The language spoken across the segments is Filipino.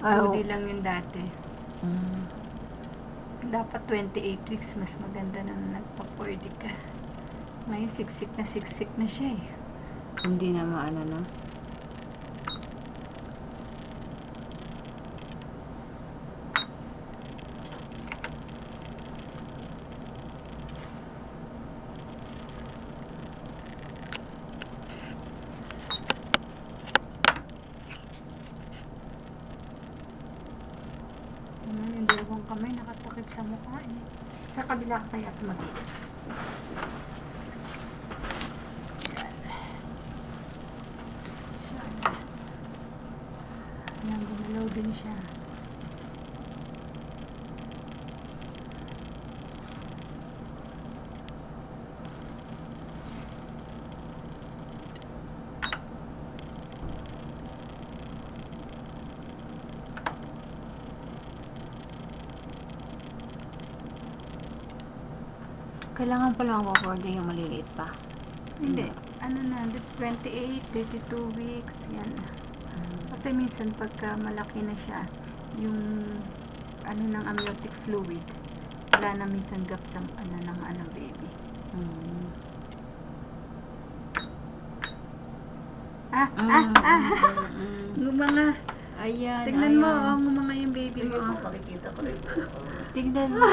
Ay, 2D lang yung dati. Mm. Dapat 28 weeks, mas maganda na nagpa-4D ka. Ngayon, siksik na siya eh. Hindi na maano na. Yung dalawang kamay nakatakip sa mukha eh. Sa kabila kaya tumagilid. Yan, gumalaw din siya. Kailangan pala mag-order yung maliliit pa. Hindi. Ano na, 28, 32 weeks, yan. Kasi minsan pagka malaki na siya, yung ano ng amniotic fluid, wala na minsan gap sa ano baby. Ng mga, Ayan, tignan mo, ang mga yung baby mo. Makikita ko rin. Tignan mo.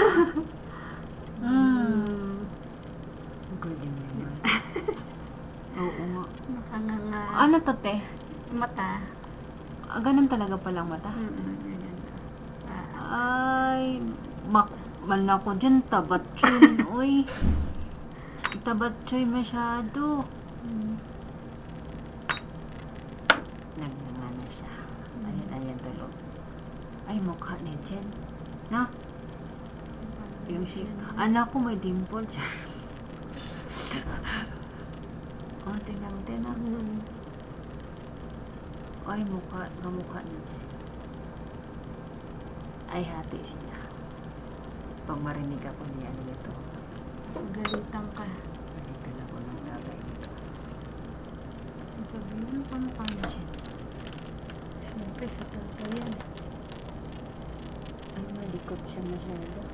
Galing naman. Oo nga. Nakanganga. Ano to, te? Mata. Ganun talaga palang mata? Ganyan. Ay, man ako dyan, tabatsoy. Uy, tabatsoy masyado. Nagnanga na siya. Ayan tulog. Ay, mukha ni Jen. Na? Yung shape. Anak ko may dimple siya. Tingnan. Ay, kamukha ni Jen. Ay, hati siya. Pag marinig ako niya, ano ito? Galitan ka. Galitan ako ng tatay nito. Sabihin pa mukha ni Jen. Siyempre, sa tatay yan. Ay, malikot siya masyado.